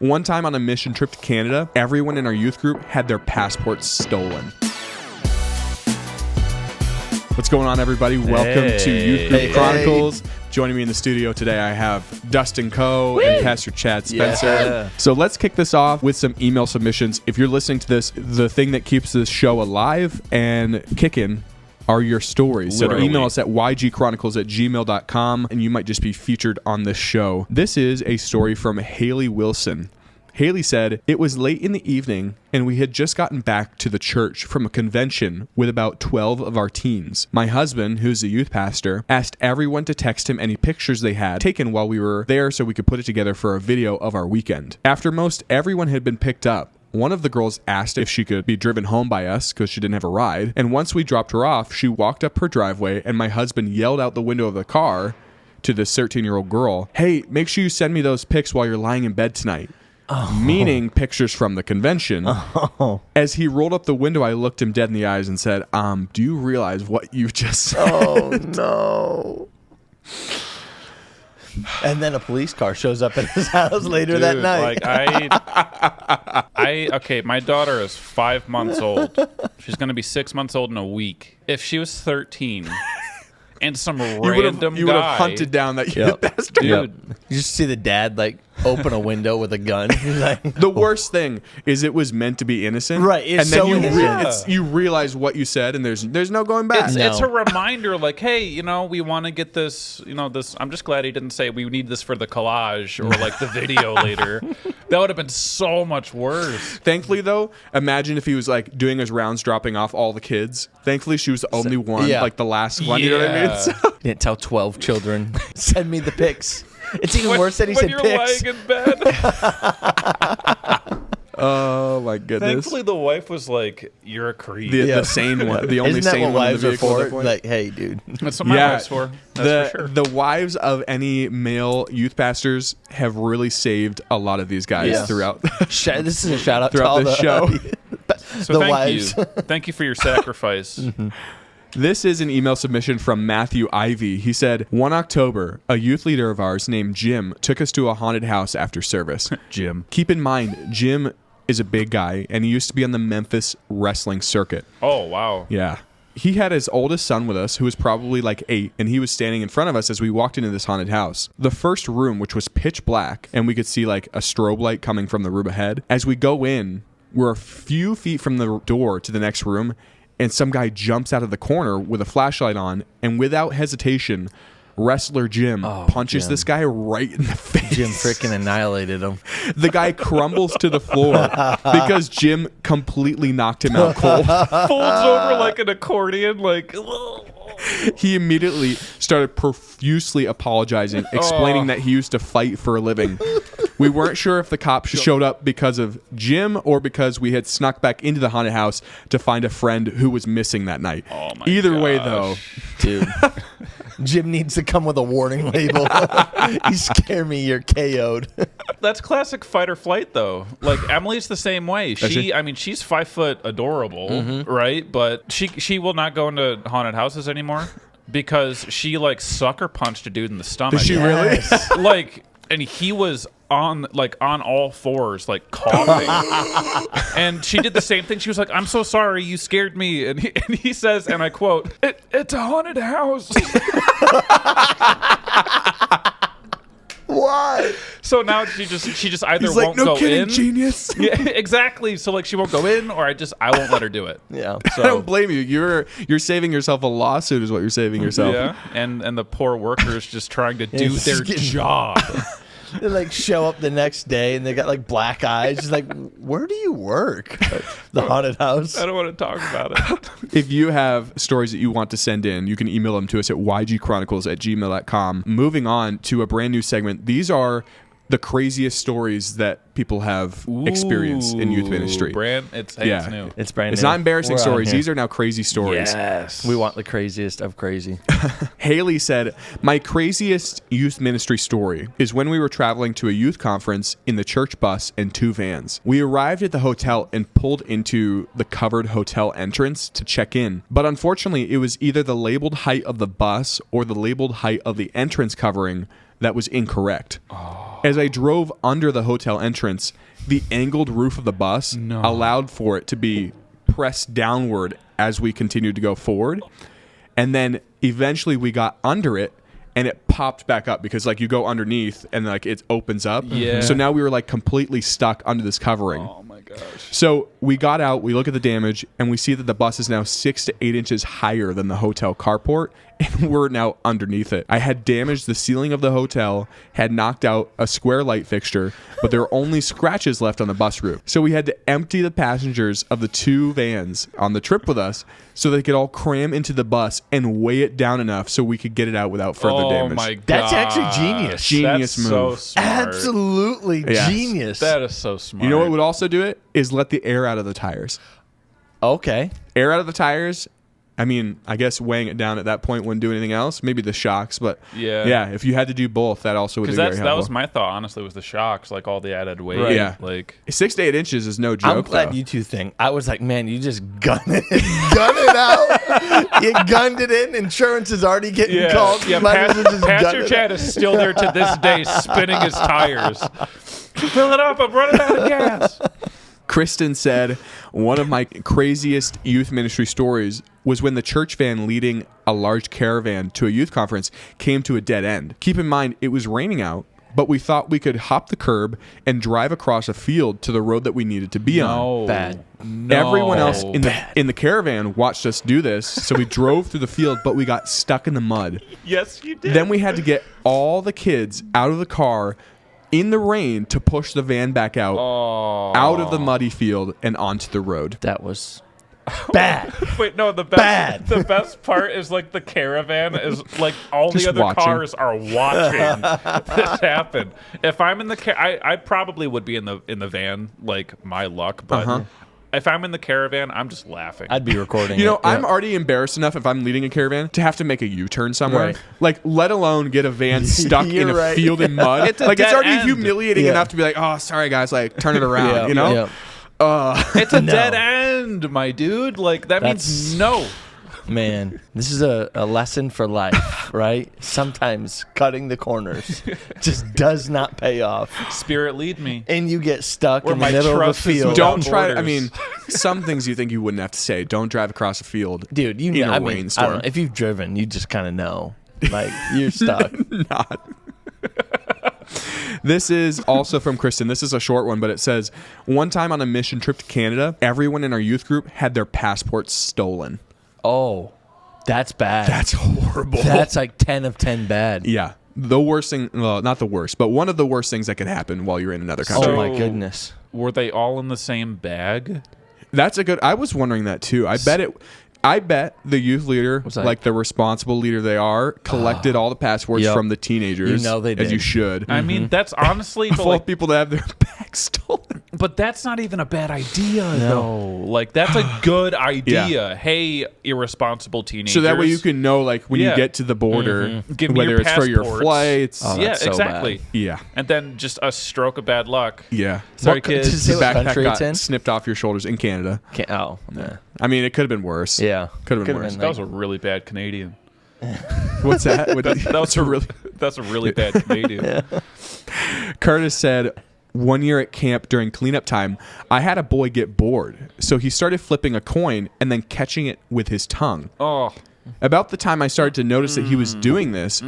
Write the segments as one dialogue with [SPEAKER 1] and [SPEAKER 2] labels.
[SPEAKER 1] One time on a mission trip to Canada, everyone in our youth group had their passports stolen. What's going on, everybody? Welcome to Youth Group Chronicles. Joining me in the studio today, I have Dustin Huh and Pastor Chad Spencer. Yeah. So let's kick this off with some email submissions. If you're listening to this, the thing that keeps this show alive and kicking are your stories. Literally. So email us at ygchronicles@gmail.com, and you might just be featured on this show. This is a story from Haley Wilson. Haley said, "It was late in the evening, and we had just gotten back to the church from a convention with about 12 of our teens. My husband, who's a youth pastor, asked everyone to text him any pictures they had taken while we were there so we could put it together for a video of our weekend. After most everyone had been picked up, one of the girls asked if she could be driven home by us because she didn't have a ride, and once we dropped her off, she walked up her driveway, and my husband yelled out the window of the car to this 13-year-old girl, 'Hey, make sure you send me those pics while you're lying in bed tonight.' Meaning pictures from the convention. As he rolled up the window, I looked him dead in the eyes and said, do you realize what you just said?"
[SPEAKER 2] Oh, no. And then a police car shows up at his house later that night.
[SPEAKER 3] Okay, my daughter is 5 months old. She's going to be 6 months old in a week. If she was 13... and some random guy...
[SPEAKER 1] You would have hunted down that youth pastor.
[SPEAKER 3] Dude.
[SPEAKER 2] You just see the dad, open a window with a gun.
[SPEAKER 1] The worst thing is it was meant to be innocent.
[SPEAKER 2] Right, it's
[SPEAKER 1] and then
[SPEAKER 2] so
[SPEAKER 1] innocent. You realize what you said, and there's no going back.
[SPEAKER 3] It's a reminder, hey, we want to get this, this... I'm just glad he didn't say we need this for the collage or, the video later. That would have been so much worse.
[SPEAKER 1] Thankfully, though, imagine if he was, doing his rounds, dropping off all the kids. Thankfully, she was the only one, the last one. You know what I mean? So.
[SPEAKER 2] Didn't tell 12 children, send me the pics. It's even worse that he said pics.
[SPEAKER 3] When you're lying in bed.
[SPEAKER 1] Oh, my goodness.
[SPEAKER 3] Thankfully, the wife was like, "You're a creep."
[SPEAKER 1] The sane one. The only
[SPEAKER 2] Isn't that
[SPEAKER 1] sane
[SPEAKER 2] what
[SPEAKER 1] one
[SPEAKER 2] wives
[SPEAKER 1] in the
[SPEAKER 2] are
[SPEAKER 1] vehicle.
[SPEAKER 2] for? Hey, dude.
[SPEAKER 3] That's what my wife's for. That's for sure.
[SPEAKER 1] The wives of any male youth pastors have really saved a lot of these guys throughout.
[SPEAKER 2] This is a shout out to all
[SPEAKER 1] the show.
[SPEAKER 3] So thank you. Thank you for your sacrifice.
[SPEAKER 2] Mm-hmm.
[SPEAKER 1] This is an email submission from Matthew Ivy. He said, "One October, a youth leader of ours named Jim took us to a haunted house after service."
[SPEAKER 3] Jim.
[SPEAKER 1] Keep in mind, Jim is a big guy, and he used to be on the Memphis wrestling circuit.
[SPEAKER 3] Oh, wow.
[SPEAKER 1] Yeah. He had his oldest son with us, who was probably 8, and he was standing in front of us as we walked into this haunted house. The first room, which was pitch black, and we could see a strobe light coming from the room ahead. As we go in, we're a few feet from the door to the next room, and some guy jumps out of the corner with a flashlight on, and without hesitation, wrestler Jim punches this guy right in the face.
[SPEAKER 2] Jim freaking annihilated him.
[SPEAKER 1] The guy crumbles to the floor because Jim completely knocked him out cold.
[SPEAKER 3] Folds over like an accordion,
[SPEAKER 1] He immediately started profusely apologizing, explaining that he used to fight for a living. We weren't sure if the cops showed up because of Jim or because we had snuck back into the haunted house to find a friend who was missing that night.
[SPEAKER 3] Oh my
[SPEAKER 1] Either way, though.
[SPEAKER 2] Dude. Jim needs to come with a warning label. You scare me, you're KO'd.
[SPEAKER 3] That's classic fight or flight, though. Emily's the same way. She's 5 foot adorable, right? But she will not go into haunted houses anymore because she sucker punched a dude in the stomach.
[SPEAKER 1] Did she really?
[SPEAKER 3] And he was on all fours, coughing. And she did the same thing. She was like, "I'm so sorry, you scared me." And he says, and I quote, "It's a haunted house."
[SPEAKER 2] Why?
[SPEAKER 3] So now she just either
[SPEAKER 1] He's
[SPEAKER 3] won't
[SPEAKER 1] no
[SPEAKER 3] go
[SPEAKER 1] kidding,
[SPEAKER 3] in.
[SPEAKER 1] Genius.
[SPEAKER 3] Yeah, exactly. So she won't go in, or I won't let her do it.
[SPEAKER 2] Yeah.
[SPEAKER 1] So. I don't blame you. You're saving yourself a lawsuit, is what you're saving yourself.
[SPEAKER 3] Yeah. And the poor workers just trying to do their job.
[SPEAKER 2] They show up the next day and they got black eyes. Just where do you work? The haunted house.
[SPEAKER 3] I don't want to talk about it.
[SPEAKER 1] If you have stories that you want to send in, you can email them to us at ygchronicles@gmail.com. Moving on to a brand new segment. These are the craziest stories that people have experienced in youth ministry.
[SPEAKER 3] It's new.
[SPEAKER 2] It's brand new.
[SPEAKER 1] It's not embarrassing stories. These are now crazy stories.
[SPEAKER 3] Yes.
[SPEAKER 2] We want the craziest of crazy.
[SPEAKER 1] Haley said, "My craziest youth ministry story is when we were traveling to a youth conference in the church bus and 2 vans. We arrived at the hotel and pulled into the covered hotel entrance to check in. But unfortunately, it was either the labeled height of the bus or the labeled height of the entrance covering that was incorrect. As I drove under the hotel entrance, the angled roof of the bus allowed for it to be pressed downward as we continued to go forward. And then eventually we got under it and it popped back up because like you go underneath and like it opens up.
[SPEAKER 3] Yeah.
[SPEAKER 1] So now we were like completely stuck under this covering.
[SPEAKER 3] Oh my gosh.
[SPEAKER 1] So we got out, we look at the damage, and we see that the bus is now 6 to 8 inches higher than the hotel carport, and we're now underneath it. I had damaged the ceiling of the hotel, had knocked out a square light fixture, but there were only scratches left on the bus roof. So we had to empty the passengers of the 2 vans on the trip with us so they could all cram into the bus and weigh it down enough so we could get it out without further damage.
[SPEAKER 3] Oh my god.
[SPEAKER 2] That's actually genius.
[SPEAKER 1] Genius
[SPEAKER 3] That's
[SPEAKER 1] move.
[SPEAKER 3] so smart.
[SPEAKER 2] Absolutely
[SPEAKER 1] Yes.
[SPEAKER 2] genius.
[SPEAKER 3] That is so smart.
[SPEAKER 1] You know what would also do it? Is let the air out of the tires.
[SPEAKER 2] Okay.
[SPEAKER 1] Air out of the tires. I mean, I guess weighing it down at that point wouldn't do anything else. Maybe the shocks, but
[SPEAKER 3] Yeah.
[SPEAKER 1] if you had to do both, that also would be very helpful.
[SPEAKER 3] That was my thought, honestly, was the shocks, like all the added weight.
[SPEAKER 2] Right.
[SPEAKER 1] Yeah.
[SPEAKER 3] Like
[SPEAKER 1] 6 to 8 inches is no joke.
[SPEAKER 2] I'm glad
[SPEAKER 1] though.
[SPEAKER 2] you two think. I was like, man, you just gun it out. You gunned it in. Insurance is already getting called.
[SPEAKER 3] Yeah,
[SPEAKER 2] You might as well just gun
[SPEAKER 3] Pastor
[SPEAKER 2] it
[SPEAKER 3] Chad is still there to this day, spinning his tires. Fill it up! I'm running out of gas.
[SPEAKER 1] Kristen said, one of my craziest youth ministry stories was when the church van leading a large caravan to a youth conference came to a dead end. Keep in mind, it was raining out, but we thought we could hop the curb and drive across a field to the road that we needed to be on.
[SPEAKER 2] Bad.
[SPEAKER 3] No.
[SPEAKER 1] Everyone else in the caravan watched us do this, so we drove through the field, but we got stuck in the mud.
[SPEAKER 3] Yes, you did.
[SPEAKER 1] Then we had to get all the kids out of the car in the rain to push the van back out of the muddy field and onto the road.
[SPEAKER 2] That was bad.
[SPEAKER 3] Wait, no, the best part is like the caravan is like all
[SPEAKER 1] Just
[SPEAKER 3] the other
[SPEAKER 1] watching.
[SPEAKER 3] cars are watching this happen. If I'm in the I probably would be in the van, like my luck, but if I'm in the caravan, I'm just laughing.
[SPEAKER 2] I'd be recording.
[SPEAKER 1] You know,
[SPEAKER 2] it.
[SPEAKER 1] I'm already embarrassed enough if I'm leading a caravan to have to make a U-turn somewhere.
[SPEAKER 2] Right.
[SPEAKER 1] Like, let let get a van stuck in
[SPEAKER 2] You're
[SPEAKER 1] a
[SPEAKER 2] right.
[SPEAKER 1] field in mud.
[SPEAKER 3] It's a
[SPEAKER 1] Like, it's
[SPEAKER 3] dead
[SPEAKER 1] already
[SPEAKER 3] end.
[SPEAKER 1] humiliating
[SPEAKER 2] Yeah.
[SPEAKER 1] enough to be like, oh, sorry, guys, like, turn it around, you know?
[SPEAKER 2] Yeah.
[SPEAKER 3] It's a
[SPEAKER 2] No.
[SPEAKER 3] dead end, my dude. Like that means no.
[SPEAKER 2] Man, this is a lesson for life, right? Sometimes cutting the corners just does not pay off.
[SPEAKER 3] Spirit lead me.
[SPEAKER 2] And you get stuck
[SPEAKER 3] Where
[SPEAKER 2] in the
[SPEAKER 3] my
[SPEAKER 2] middle of a
[SPEAKER 3] trust is
[SPEAKER 2] field.
[SPEAKER 3] without
[SPEAKER 1] Don't try. I
[SPEAKER 3] borders.
[SPEAKER 1] mean, some things you think you wouldn't have to say. Don't drive across a field.
[SPEAKER 2] Dude, you
[SPEAKER 1] in
[SPEAKER 2] know,
[SPEAKER 1] a
[SPEAKER 2] I mean, I
[SPEAKER 1] rainstorm.
[SPEAKER 2] don't know. If you've driven, you just kind of know. Like, you're stuck.
[SPEAKER 1] Not. This is also from Kristen. This is a short one, but it says, one time on a mission trip to Canada, everyone in our youth group had their passports stolen.
[SPEAKER 2] Oh, that's bad.
[SPEAKER 1] That's horrible.
[SPEAKER 2] That's like 10 of 10 bad.
[SPEAKER 1] Yeah. The worst thing, well, not the worst, but one of the worst things that could happen while you're in another country.
[SPEAKER 2] Oh, my goodness.
[SPEAKER 3] Were they all in the same bag?
[SPEAKER 1] That's a good, I was wondering that too. I bet the youth leader,
[SPEAKER 2] Was that-
[SPEAKER 1] like the responsible leader they are, collected all the passports
[SPEAKER 2] Yep.
[SPEAKER 1] from the teenagers.
[SPEAKER 2] You know they
[SPEAKER 1] As
[SPEAKER 2] did.
[SPEAKER 1] you should.
[SPEAKER 3] I mean, that's honestly, but,
[SPEAKER 1] Full
[SPEAKER 3] like,
[SPEAKER 1] of people that have their bags stolen.
[SPEAKER 3] but that's not even a bad idea, though. Like, that's a good idea.
[SPEAKER 1] Yeah.
[SPEAKER 3] Hey, irresponsible teenagers.
[SPEAKER 1] So that way you can know, like, when you
[SPEAKER 3] Yeah.
[SPEAKER 1] get to the border,
[SPEAKER 3] Give me
[SPEAKER 1] whether
[SPEAKER 3] your
[SPEAKER 1] it's for your
[SPEAKER 3] passports.
[SPEAKER 1] flights.
[SPEAKER 2] Oh,
[SPEAKER 3] yeah,
[SPEAKER 2] that's so
[SPEAKER 3] exactly.
[SPEAKER 1] Yeah.
[SPEAKER 3] And then just a stroke of bad luck.
[SPEAKER 1] Yeah.
[SPEAKER 3] Sorry,
[SPEAKER 2] What-
[SPEAKER 3] kids.
[SPEAKER 2] does it say
[SPEAKER 1] The
[SPEAKER 2] what
[SPEAKER 1] backpack
[SPEAKER 2] country it's
[SPEAKER 1] got
[SPEAKER 2] in?
[SPEAKER 1] snipped off your shoulders in Canada.
[SPEAKER 2] Oh, yeah.
[SPEAKER 1] I mean, it could have been worse.
[SPEAKER 2] Yeah.
[SPEAKER 1] Could have been
[SPEAKER 2] Could've
[SPEAKER 1] worse.
[SPEAKER 2] been
[SPEAKER 3] That was a really bad Canadian.
[SPEAKER 1] What's that?
[SPEAKER 3] That's a really bad Canadian.
[SPEAKER 1] Curtis said, one year at camp during cleanup time, I had a boy get bored. So he started flipping a coin and then catching it with his tongue.
[SPEAKER 3] Oh,
[SPEAKER 1] About the time I started to notice that he was doing this,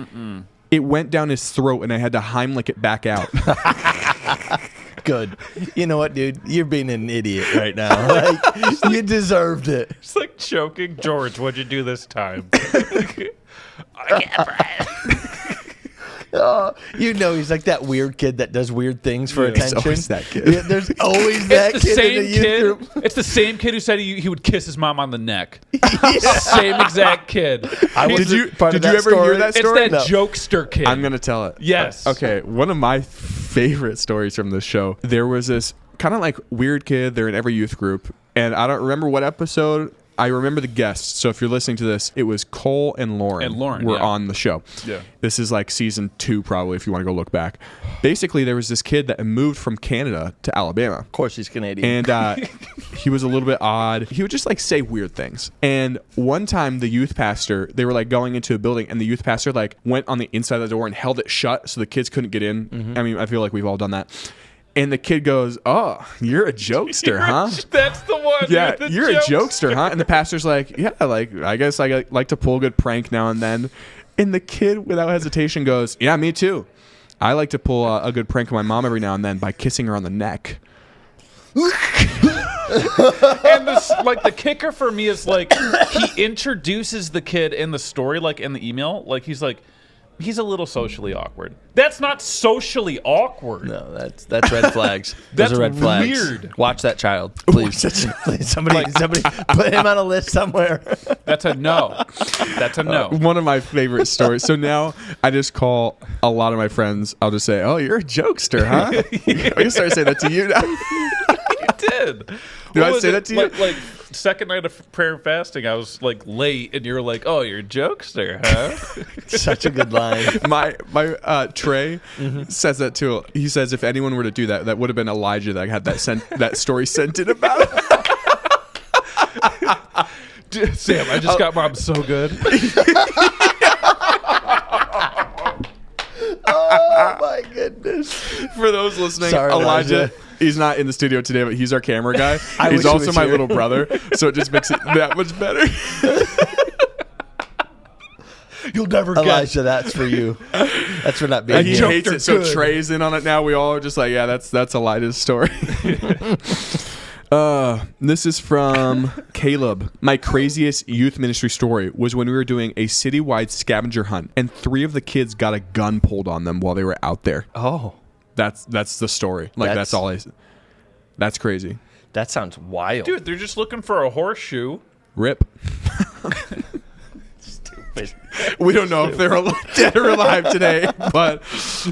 [SPEAKER 1] it went down his throat and I had to Heimlich it back out.
[SPEAKER 2] Good. You know what, dude? You're being an idiot right now. Like, you deserved it.
[SPEAKER 3] it's like choking. George, what'd you do this time?
[SPEAKER 2] Oh, you know he's like that weird kid that does weird things for
[SPEAKER 1] There's
[SPEAKER 2] attention.
[SPEAKER 1] always that kid.
[SPEAKER 2] Yeah, there's always that
[SPEAKER 3] It's the
[SPEAKER 2] kid in
[SPEAKER 3] same
[SPEAKER 2] the youth
[SPEAKER 3] kid.
[SPEAKER 2] group.
[SPEAKER 3] It's the same kid who said he would kiss his mom on the neck. Same exact kid.
[SPEAKER 1] Did you
[SPEAKER 2] part of that
[SPEAKER 1] ever hear
[SPEAKER 2] story.
[SPEAKER 1] that
[SPEAKER 3] It's
[SPEAKER 1] story?
[SPEAKER 3] that jokester kid.
[SPEAKER 1] I'm going to tell it.
[SPEAKER 3] Yes.
[SPEAKER 1] Okay, one of my favorite stories from this show, there was this kind of like weird kid, they're in every youth group, and I don't remember what episode I remember the guests. So if you're listening to this, it was Cole and Lauren. Were on the show.
[SPEAKER 3] Yeah.
[SPEAKER 1] This is like season 2 probably if you want to go look back. Basically, there was this kid that moved from Canada to Alabama.
[SPEAKER 2] Of course he's Canadian.
[SPEAKER 1] And he was a little bit odd. He would just like say weird things. And one time the youth pastor, they were like going into a building and the youth pastor like went on the inside of the door and held it shut so the kids couldn't get in. Mm-hmm. I mean, I feel like we've all done that. And the kid goes, "Oh, you're a jokester, huh?"
[SPEAKER 3] That's the one.
[SPEAKER 1] Yeah, you're a jokester, huh? And the pastor's like, "Yeah, like I guess I like to pull a good prank now and then." And the kid, without hesitation, goes, "Yeah, me too. I like to pull a good prank on my mom every now and then by kissing her on the neck."
[SPEAKER 3] And this, like, the kicker for me is like he introduces the kid in the story, like in the email, like he's a little socially awkward. That's not socially awkward.
[SPEAKER 2] No, that's red flags.
[SPEAKER 3] That's
[SPEAKER 2] Those are red flags.
[SPEAKER 3] weird.
[SPEAKER 2] Watch that child, please. Please, somebody put him on a list somewhere.
[SPEAKER 3] That's a no. That's a no.
[SPEAKER 1] One of my favorite stories. So now I just call a lot of my friends. I'll just say, "Oh, you're a jokester, huh?" I can start saying that to you now.
[SPEAKER 3] You did.
[SPEAKER 1] Did I say that to you?
[SPEAKER 3] Like second night of prayer and fasting, I was like late, and you were like, "Oh, you're a jokester, huh?"
[SPEAKER 2] Such a good line.
[SPEAKER 1] My Trey says that too. He says if anyone were to do that, that would have been Elijah that had that story sent in about.
[SPEAKER 3] Sam, I just got mom so good.
[SPEAKER 2] Oh my goodness!
[SPEAKER 1] For those listening,
[SPEAKER 2] Sorry,
[SPEAKER 1] Elijah. He's not in the studio today, but he's our camera guy. He's also my little brother, so it just makes it that much better.
[SPEAKER 2] You'll never get Elijah. That's for you. That's for not being.
[SPEAKER 1] And he
[SPEAKER 2] here.
[SPEAKER 1] hates it, so Trey's in on it now. We all are just like, yeah, that's Elijah's story. This is from Caleb. My craziest youth ministry story was when we were doing a citywide scavenger hunt, and 3 of the kids got a gun pulled on them while they were out there.
[SPEAKER 2] Oh.
[SPEAKER 1] That's the story. Like that's all that's crazy.
[SPEAKER 2] That sounds wild.
[SPEAKER 3] Dude, they're just looking for a horseshoe.
[SPEAKER 1] Rip.
[SPEAKER 2] Stupid.
[SPEAKER 1] We don't know if they're dead or alive today, but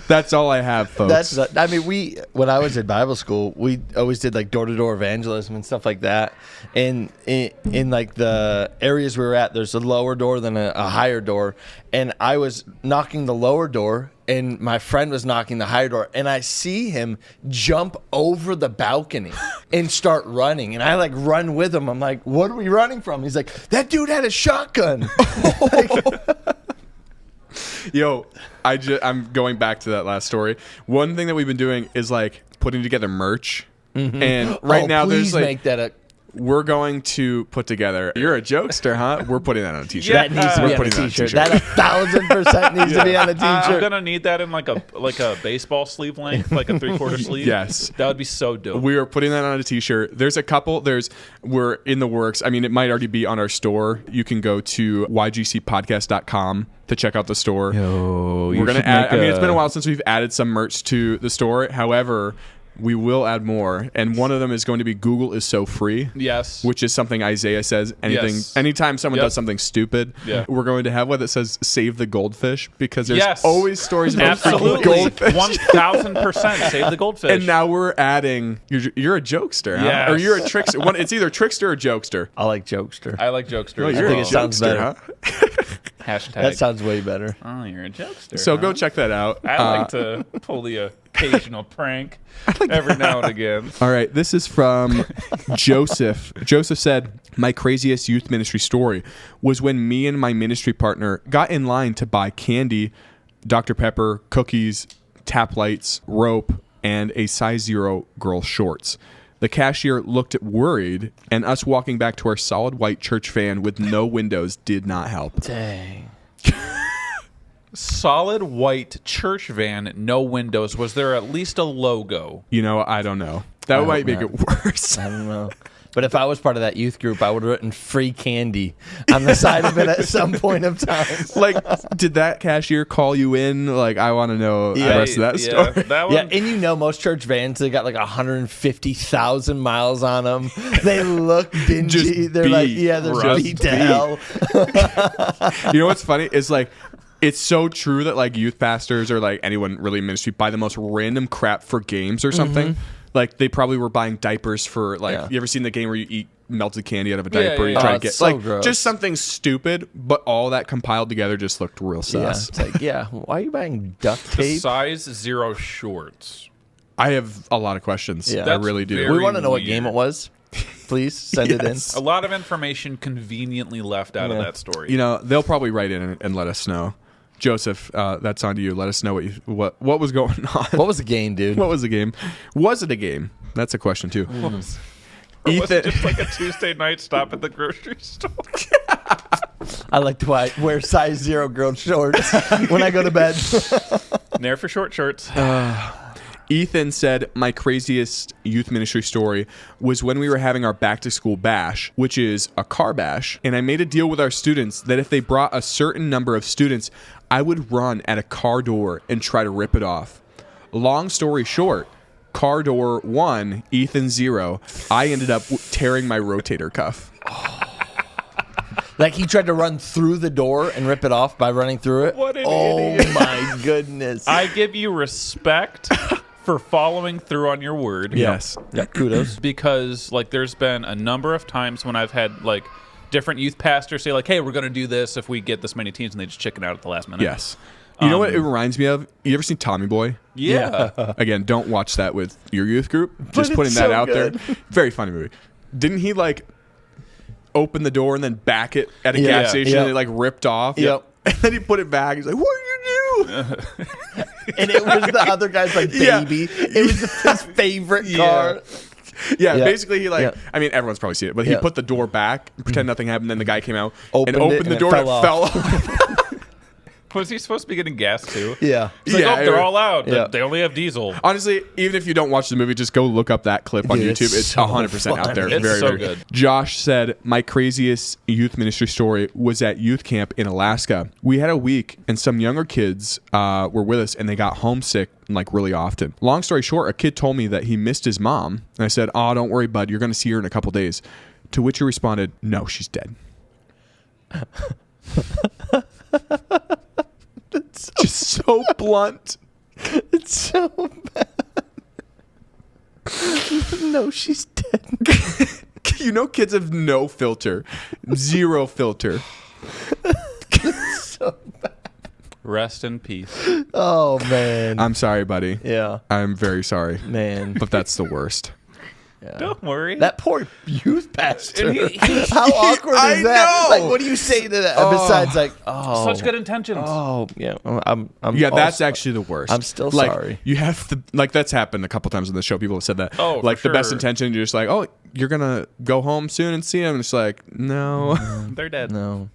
[SPEAKER 1] that's all I have, folks.
[SPEAKER 2] When I was in Bible school, we always did like door-to-door evangelism and stuff like that. And in like the areas we were at, there's a lower door than a higher door. And I was knocking the lower door, and my friend was knocking the higher door, and I see him jump over the balcony and start running. And I like run with him. I'm like, "What are we running from?" He's like, "That dude had a shotgun."
[SPEAKER 1] Yo, I'm going back to that last story. One thing that we've been doing is like putting together merch. Mm-hmm. And right now there's like
[SPEAKER 2] make that
[SPEAKER 1] we're going to put together, "You're a jokester, huh?" We're putting that on a t-shirt.
[SPEAKER 2] That needs to be on a t-shirt. That 1,000% needs to be on a t-shirt.
[SPEAKER 3] I'm gonna need that in like a baseball sleeve length, like a 3/4 sleeve.
[SPEAKER 1] Yes,
[SPEAKER 3] that would be so dope.
[SPEAKER 1] We are putting that on a t-shirt. There's a couple. We're in the works. I mean, it might already be on our store. You can go to ygcpodcast.com to check out the store. We're gonna add. I mean, it's been a while since we've added some merch to the store. However, we will add more, and one of them is going to be "Google is so free."
[SPEAKER 3] Yes,
[SPEAKER 1] which is something Isaiah says. Anytime someone does something stupid, we're going to have one that says "Save the goldfish," because there's always stories about freaking goldfish.
[SPEAKER 3] 1,000% save the goldfish.
[SPEAKER 1] And now we're adding "You're a jokester," huh? Or "You're a trickster." It's either trickster or jokester.
[SPEAKER 2] I like jokester.
[SPEAKER 3] I like jokester.
[SPEAKER 1] Oh, you're a jokester, huh?
[SPEAKER 3] Hashtag.
[SPEAKER 2] That sounds way better.
[SPEAKER 3] Oh, you're a jokester.
[SPEAKER 1] So go check that out.
[SPEAKER 3] I like to pull the occasional prank every now and again.
[SPEAKER 1] All right, this is from Joseph. Joseph said, "My craziest youth ministry story was when me and my ministry partner got in line to buy candy, Dr. Pepper, cookies, tap lights, rope, and a size 0 girl shorts. The cashier looked worried, and us walking back to our solid white church van with no windows did not help."
[SPEAKER 2] Dang.
[SPEAKER 3] Solid white church van, no windows. Was there at least a logo?
[SPEAKER 1] I don't know. That might make it worse.
[SPEAKER 2] I don't know. But if I was part of that youth group, I would have written "free candy" on the side of it at some point of time.
[SPEAKER 1] Like, did that cashier call you in? Like, I want to know the rest of that story.
[SPEAKER 3] That one.
[SPEAKER 2] And most church vans, they got like 150,000 miles on them. They look dingy. They're like, they're beat to hell.
[SPEAKER 1] You know what's funny? It's like, it's so true that like youth pastors or like anyone really in ministry buy the most random crap for games or something. Like they probably were buying diapers for like, you ever seen the game where you eat melted candy out of a diaper.
[SPEAKER 3] yeah.
[SPEAKER 1] You try to
[SPEAKER 2] it's
[SPEAKER 1] get
[SPEAKER 2] so gross.
[SPEAKER 1] just something stupid, but all that compiled together just looked real
[SPEAKER 2] Yeah,
[SPEAKER 1] sus.
[SPEAKER 2] it's like, why are you buying duct
[SPEAKER 3] The
[SPEAKER 2] tape?
[SPEAKER 3] size 0 shorts.
[SPEAKER 1] I have a lot of questions.
[SPEAKER 2] Yeah.
[SPEAKER 1] I
[SPEAKER 3] That's
[SPEAKER 1] really do.
[SPEAKER 3] very-
[SPEAKER 2] We want to know what
[SPEAKER 3] weird.
[SPEAKER 2] game it was. Please send it in.
[SPEAKER 1] Yes.
[SPEAKER 3] A lot of information conveniently left out of that story.
[SPEAKER 1] You know, they'll probably write in and let us know. Joseph, that's on to you. Let us know what was going on.
[SPEAKER 2] What was the game, dude?
[SPEAKER 1] What was the game? Was it a game? That's a question too.
[SPEAKER 3] Or was it just like a Tuesday night stop at the grocery store?
[SPEAKER 2] I like to wear size 0 girl shorts when I go to bed.
[SPEAKER 3] Nair for short shorts.
[SPEAKER 1] Ethan said, my craziest youth ministry story was when we were having our back to school bash, which is a car bash. And I made a deal with our students that if they brought a certain number of students, I would run at a car door and try to rip it off. Long story short, car door 1, Ethan 0. I ended up tearing my rotator cuff.
[SPEAKER 2] Like he tried to run through the door and rip it off by running through it.
[SPEAKER 3] What an
[SPEAKER 2] idiot.
[SPEAKER 3] idiot.
[SPEAKER 2] My goodness.
[SPEAKER 3] I give you respect for following through on your word.
[SPEAKER 1] Yes.
[SPEAKER 2] Yeah, kudos.
[SPEAKER 3] Because like there's been a number of times when I've had like different youth pastors say like, hey, we're going to do this if we get this many teams, and they just chicken out at the last minute.
[SPEAKER 1] Yes. You know what it reminds me of? You ever seen Tommy Boy?
[SPEAKER 3] Yeah.
[SPEAKER 1] Again, don't watch that with your youth group. Just
[SPEAKER 2] it's
[SPEAKER 1] putting that
[SPEAKER 2] so
[SPEAKER 1] out
[SPEAKER 2] good.
[SPEAKER 1] there. Very funny movie. Didn't he like open the door and then back it at a gas station and it like ripped off?
[SPEAKER 2] Yep.
[SPEAKER 1] And then he put it back. He's like, what did you do?
[SPEAKER 2] And it was the other guy's like
[SPEAKER 1] Yeah.
[SPEAKER 2] baby. It was his favorite car.
[SPEAKER 1] Yeah,
[SPEAKER 2] Yeah.
[SPEAKER 1] basically he like,
[SPEAKER 2] Yeah.
[SPEAKER 1] I mean, everyone's probably seen it, but he
[SPEAKER 2] Yeah.
[SPEAKER 1] put the door back, pretend nothing happened, then the guy came out
[SPEAKER 2] Opened
[SPEAKER 1] and
[SPEAKER 2] it
[SPEAKER 1] opened
[SPEAKER 2] and
[SPEAKER 1] the
[SPEAKER 2] it
[SPEAKER 1] door and it
[SPEAKER 2] fell
[SPEAKER 1] fell off.
[SPEAKER 3] Was he supposed to be getting gas too?
[SPEAKER 2] Yeah.
[SPEAKER 3] It's like,
[SPEAKER 1] Yeah,
[SPEAKER 3] oh, they're all out.
[SPEAKER 2] Yeah.
[SPEAKER 3] They only have diesel.
[SPEAKER 1] Honestly, even if you don't watch the movie, just go look up that clip on
[SPEAKER 2] Dude,
[SPEAKER 1] YouTube.
[SPEAKER 2] it's
[SPEAKER 1] It's
[SPEAKER 2] so
[SPEAKER 1] 100% out there.
[SPEAKER 3] It's
[SPEAKER 1] very,
[SPEAKER 3] so
[SPEAKER 1] very
[SPEAKER 3] good.
[SPEAKER 1] Josh said, my craziest youth ministry story was at youth camp in Alaska. We had a week, and some younger kids were with us, and they got homesick like really often. Long story short, a kid told me that he missed his mom. And I said, oh, don't worry, bud. You're going to see her in a couple days. To which he responded, no, she's dead. Just so blunt.
[SPEAKER 2] It's so bad. No, she's dead.
[SPEAKER 1] You know, kids have no filter, zero filter.
[SPEAKER 2] So bad.
[SPEAKER 3] Rest in peace.
[SPEAKER 2] Oh, man.
[SPEAKER 1] I'm sorry, buddy.
[SPEAKER 2] Yeah.
[SPEAKER 1] I'm very sorry,
[SPEAKER 2] Man.
[SPEAKER 1] but that's the worst.
[SPEAKER 2] Yeah.
[SPEAKER 3] Don't worry.
[SPEAKER 2] That poor youth pastor.
[SPEAKER 3] And he-
[SPEAKER 2] How awkward is
[SPEAKER 1] I
[SPEAKER 2] that?
[SPEAKER 1] know.
[SPEAKER 2] Like, what do you say to that?
[SPEAKER 1] Oh.
[SPEAKER 2] Besides, like, oh.
[SPEAKER 3] Such good intentions.
[SPEAKER 2] Oh, yeah. I'm
[SPEAKER 1] Yeah, that's
[SPEAKER 2] also-
[SPEAKER 1] actually the worst.
[SPEAKER 2] I'm still
[SPEAKER 1] like,
[SPEAKER 2] sorry.
[SPEAKER 1] You have to, like, that's happened a couple times on the show. People have said that.
[SPEAKER 3] Oh,
[SPEAKER 1] like
[SPEAKER 3] for
[SPEAKER 1] the best
[SPEAKER 3] sure.
[SPEAKER 1] intention, you're just like, oh, you're gonna go home soon and see him. And it's like, no.
[SPEAKER 3] They're dead.
[SPEAKER 2] No.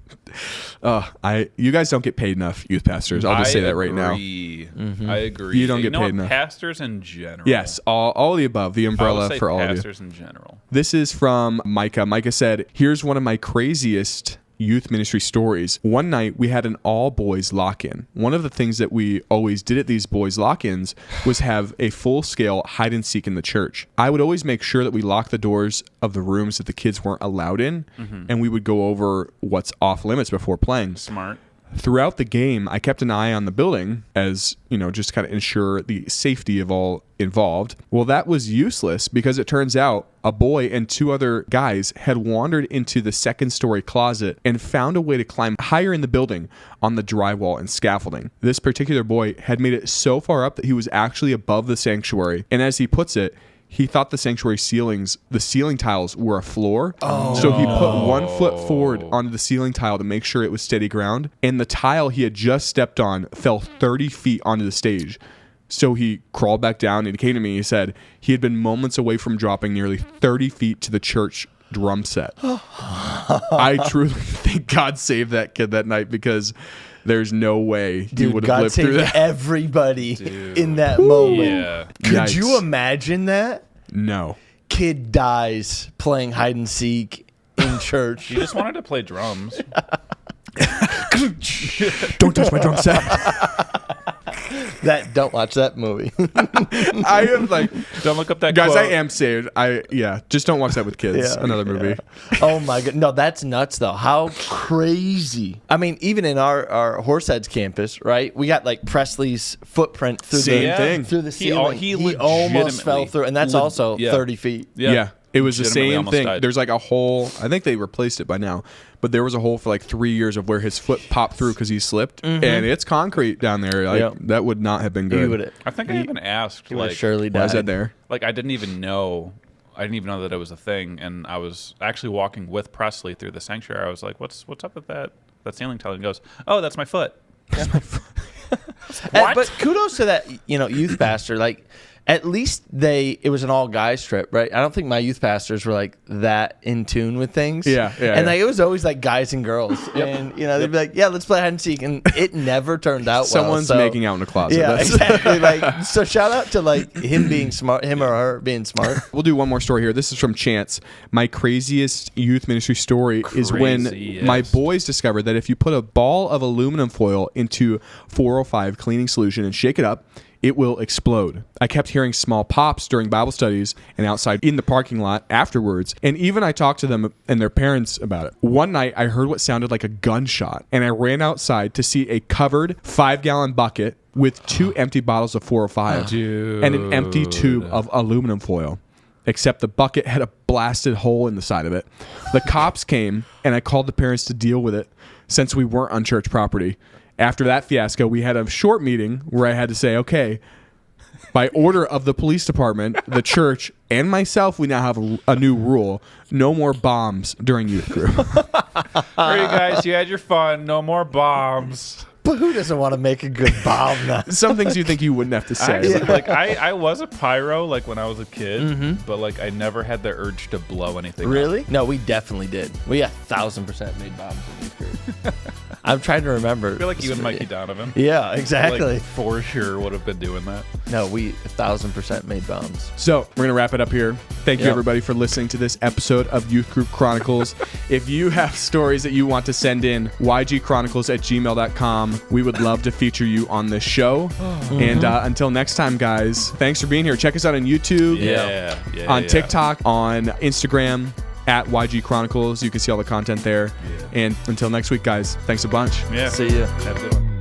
[SPEAKER 1] You guys don't get paid enough, youth pastors. I'll just say that right now.
[SPEAKER 3] I agree.
[SPEAKER 1] You don't get paid
[SPEAKER 3] what?
[SPEAKER 1] enough.
[SPEAKER 3] Pastors in general.
[SPEAKER 1] Yes, all the above. The
[SPEAKER 3] I
[SPEAKER 1] umbrella
[SPEAKER 3] would say
[SPEAKER 1] for all of you.
[SPEAKER 3] pastors in general.
[SPEAKER 1] This is from Micah. Micah said, here's one of my craziest youth ministry stories. One night we had an all boys lock-in. One of the things that we always did at these boys lock-ins was have a full-scale hide and seek in the church. I would always make sure that we locked the doors of the rooms that the kids weren't allowed in, and we would go over what's off limits before playing.
[SPEAKER 3] Smart.
[SPEAKER 1] Throughout the game, I kept an eye on the building as, you know, just kind of ensure the safety of all involved. Well, that was useless because it turns out a boy and two other guys had wandered into the second story closet and found a way to climb higher in the building on the drywall and scaffolding. This particular boy had made it so far up that he was actually above the sanctuary. And as he puts it, he thought the sanctuary ceilings, the ceiling tiles were a floor. So he put 1 foot forward onto the ceiling tile to make sure it was steady ground. And the tile he had just stepped on fell 30 feet onto the stage. So he crawled back down and he came to me. He said he had been moments away from dropping nearly 30 feet to the church drum set. I truly think God saved that kid that night because there's no way he would have
[SPEAKER 2] God
[SPEAKER 1] lived through
[SPEAKER 2] saved
[SPEAKER 1] that.
[SPEAKER 2] everybody in that moment.
[SPEAKER 3] Yeah.
[SPEAKER 2] Could
[SPEAKER 1] Yikes.
[SPEAKER 2] you imagine that?
[SPEAKER 1] No.
[SPEAKER 2] Kid dies playing hide and seek in church.
[SPEAKER 3] He just wanted to play drums.
[SPEAKER 1] Don't touch my drum set.
[SPEAKER 2] Don't watch that movie.
[SPEAKER 1] I am like,
[SPEAKER 3] Don't look up that
[SPEAKER 1] guys,
[SPEAKER 3] quote.
[SPEAKER 1] I am saved. Just don't watch that with kids.
[SPEAKER 2] Yeah,
[SPEAKER 1] Another movie.
[SPEAKER 2] Oh my god. No, that's nuts though. How crazy. I mean, even in our Horseheads campus, right? We got like Presley's footprint through
[SPEAKER 1] Same
[SPEAKER 2] the
[SPEAKER 1] thing.
[SPEAKER 2] through the
[SPEAKER 3] He al-
[SPEAKER 2] ceiling.
[SPEAKER 3] he
[SPEAKER 2] He almost fell
[SPEAKER 3] legitimately-
[SPEAKER 2] through, and that's also
[SPEAKER 3] yeah.
[SPEAKER 2] 30 feet.
[SPEAKER 1] Yeah. It was the
[SPEAKER 3] legitimately
[SPEAKER 1] same
[SPEAKER 3] almost
[SPEAKER 1] thing.
[SPEAKER 3] died.
[SPEAKER 1] There's like a hole. I think they replaced it by now, but there was a hole for like 3 years of where his foot popped through because he slipped, and it's concrete down there. Like,
[SPEAKER 2] Yep.
[SPEAKER 1] that would not have been
[SPEAKER 2] He
[SPEAKER 1] good.
[SPEAKER 2] would have.
[SPEAKER 3] I think I even asked,
[SPEAKER 2] He would
[SPEAKER 3] like,
[SPEAKER 2] have surely died.
[SPEAKER 1] Why is that there?
[SPEAKER 3] like I didn't even know that it was a thing, and I was actually walking with Presley through the sanctuary. I was like, "What's up with that ceiling tile?" And he goes, "Oh, that's my foot."
[SPEAKER 2] What? But kudos to that, youth pastor. Like, at least it was an all guys trip, right? I don't think my youth pastors were like that in tune with things.
[SPEAKER 1] Yeah.
[SPEAKER 2] And like it was always like guys and girls, and they'd be like, "Yeah, let's play hide and seek," and it never turned out.
[SPEAKER 1] Someone's
[SPEAKER 2] well. So,
[SPEAKER 1] making out in a closet.
[SPEAKER 2] Yeah,
[SPEAKER 1] That's-
[SPEAKER 2] exactly. Like, so shout out to like him being smart, him or her being smart.
[SPEAKER 1] We'll do one more story here. This is from Chance. My craziest youth ministry story is when
[SPEAKER 3] Craziest.
[SPEAKER 1] my boys discovered that if you put a ball of aluminum foil into 405 cleaning solution and shake it up, it will explode. I kept hearing small pops during Bible studies and outside in the parking lot afterwards. And even I talked to them and their parents about it. One night I heard what sounded like a gunshot, and I ran outside to see a covered 5-gallon bucket with 2 empty bottles of 405 and an empty tube of aluminum foil. Except the bucket had a blasted hole in the side of it. The cops came, and I called the parents to deal with it since we weren't on church property. After that fiasco, we had a short meeting where I had to say, okay, by order of the police department, the church, and myself, we now have a new rule. No more bombs during youth group.
[SPEAKER 3] All right, guys, you had your fun. No more bombs.
[SPEAKER 2] But who doesn't want to make a good bomb now?
[SPEAKER 1] Some things you think you wouldn't have to say.
[SPEAKER 3] I was a pyro like when I was a kid, but like I never had the urge to blow anything up.
[SPEAKER 2] Really? No, we definitely did. We 1,000% made bombs in youth group. I'm trying to remember.
[SPEAKER 3] I feel like you and Mikey Donovan.
[SPEAKER 2] Yeah, exactly.
[SPEAKER 3] Like, for sure would have been doing that.
[SPEAKER 2] No, we 1,000% made bombs.
[SPEAKER 1] So we're going to wrap it up here. Thank you,
[SPEAKER 2] Yep.
[SPEAKER 1] everybody, for listening to this episode of Youth Group Chronicles. If you have stories that you want to send in, ygchronicles@gmail.com. We would love to feature you on this show. And until next time, guys, thanks for being here. Check us out on YouTube, on TikTok, on Instagram, at YG Chronicles. You can see all the content there. And until next week, guys, thanks a bunch.
[SPEAKER 3] Yeah.
[SPEAKER 2] See ya.
[SPEAKER 3] Have a good one.